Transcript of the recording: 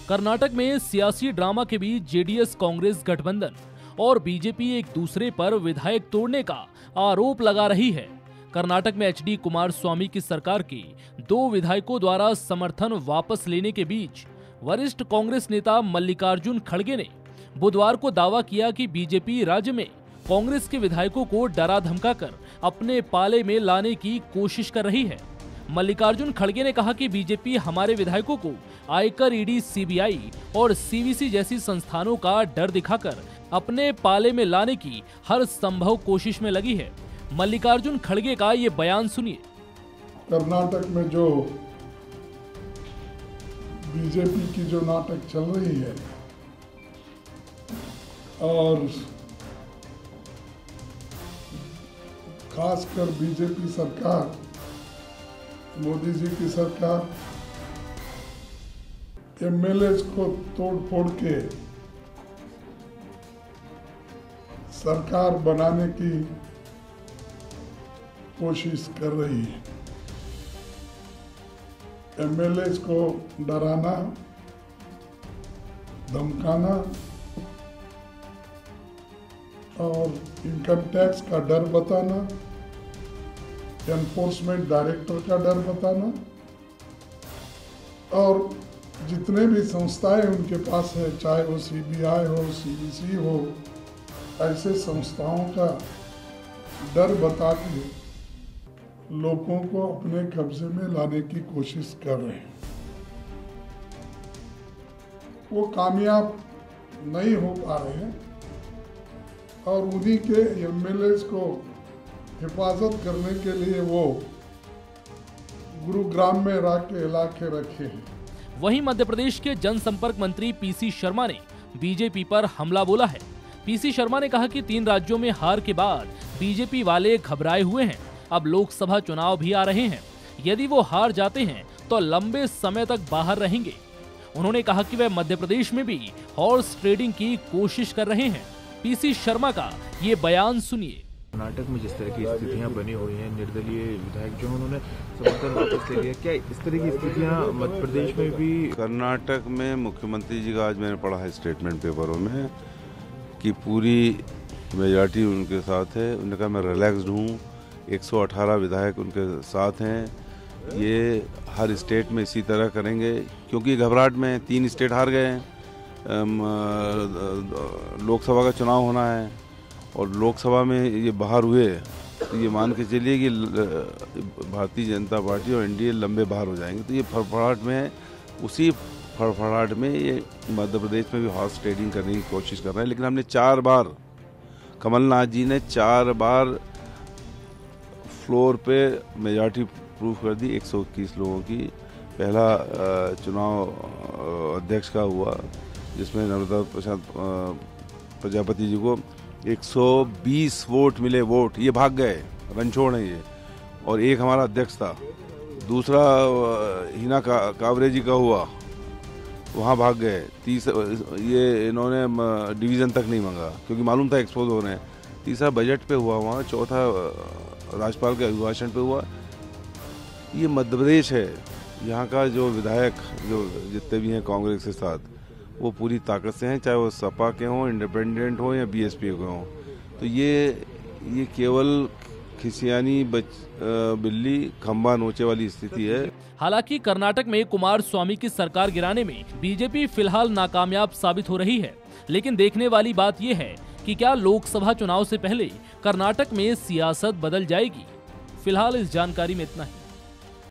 कर्नाटक में सियासी ड्रामा के बीच जेडीएस कांग्रेस गठबंधन और बीजेपी एक दूसरे पर विधायक तोड़ने का आरोप लगा रही है। कर्नाटक में एचडी कुमारस्वामी की सरकार के 2 विधायकों द्वारा समर्थन वापस लेने के बीच वरिष्ठ कांग्रेस नेता मल्लिकार्जुन खड़गे ने बुधवार को दावा किया कि बीजेपी राज्य में कांग्रेस के विधायकों को डरा धमकाकर अपने पाले में लाने की कोशिश कर रही है। मल्लिकार्जुन खड़गे ने कहा कि बीजेपी हमारे विधायकों को आयकर, ईडी, सीबीआई और सीवीसी जैसी संस्थानों का डर दिखाकर अपने पाले में लाने की हर संभव कोशिश में लगी है। मल्लिकार्जुन खड़गे का ये बयान सुनिए। कर्नाटक में जो बीजेपी की जो नाटक चल रही है और खासकर बीजेपी सरकार, मोदी जी की सरकार एमएलए को तोड़ फोड़ के सरकार बनाने की कोशिश कर रही है। एमएलए को डराना, धमकाना और इनकम टैक्स का डर बताना, एनफोर्समेंट डायरेक्टर का डर बताना और जितने भी संस्थाएं उनके पास है, चाहे वो सीबीआई हो, सीवीसी हो, ऐसे संस्थाओं का डर बता के लोगों को अपने कब्जे में लाने की कोशिश कर रहे हैं। वो कामयाब नहीं हो पा रहे हैं और उन्हीं के एमएलए को हिफाजत करने के लिए वो गुरुग्राम में ला के रखे हैं। वहीं मध्य प्रदेश के जनसंपर्क मंत्री पीसी शर्मा ने बीजेपी पर हमला बोला है। पीसी शर्मा ने कहा कि 3 राज्यों में हार के बाद बीजेपी वाले घबराए हुए हैं। अब लोकसभा चुनाव भी आ रहे हैं। यदि वो हार जाते हैं तो लंबे समय तक बाहर रहेंगे। उन्होंने कहा कि वे मध्य प्रदेश में भी हॉर्स ट्रेडिंग की कोशिश कर रहे हैं। पीसी शर्मा का ये बयान सुनिए। कर्नाटक में जिस तरह की स्थितियां बनी हुई हैं, निर्दलीय विधायक जो उन्होंने समर्थन वापस ले लिया, क्या इस तरह की स्थितियां मध्य प्रदेश में भी? कर्नाटक में मुख्यमंत्री जी का आज मैंने पढ़ा है स्टेटमेंट पेपरों में कि पूरी मेजॉरिटी उनके साथ है। उन्होंने कहा मैं रिलैक्सड हूँ, 118 विधायक उनके साथ हैं। ये हर स्टेट में इसी तरह करेंगे क्योंकि घबराहट में 3 स्टेट हार गए हैं। लोकसभा का चुनाव होना है और लोकसभा में ये बाहर हुए तो ये मान के चलिए कि भारतीय जनता पार्टी और एनडीए लंबे बाहर हो जाएंगे। तो ये फड़फड़ाहट में है, उसी फड़फड़ाहट में ये मध्य प्रदेश में भी हॉर्स ट्रेडिंग करने की कोशिश कर रहे हैं। लेकिन हमने 4 बार, कमलनाथ जी ने 4 बार फ्लोर पे मेजॉरिटी प्रूफ कर दी 121 लोगों की। पहला चुनाव अध्यक्ष का हुआ जिसमें नर्मदा प्रसाद प्रजापति जी को 120 वोट मिले। वोट ये भाग गए, रणछोड़ है ये। और एक हमारा अध्यक्ष था। दूसरा हिना कावरे जी का हुआ, वहाँ भाग गए। ये इन्होंने डिवीज़न तक नहीं मांगा क्योंकि मालूम था एक्सपोज हो रहे हैं। तीसरा बजट पे हुआ वहाँ, चौथा राज्यपाल के अभिभाषण पे हुआ। ये मध्य प्रदेश है, यहाँ का जो विधायक जो जितने भी हैं कांग्रेस के साथ वो पूरी ताकत से हैं, चाहे वो सपा के हों, इंडिपेंडेंट हों या बीएसपी के हों। तो ये केवल खिसियानी बिल्ली खंबा नोचे वाली स्थिति है। हालांकि कर्नाटक में कुमारस्वामी की सरकार गिराने में बीजेपी फिलहाल नाकामयाब साबित हो रही है। लेकिन देखने वाली बात यह है कि क्या लोकसभा चुनाव से पहले कर्नाटक में सियासत बदल जाएगी। फिलहाल इस जानकारी में इतना ही।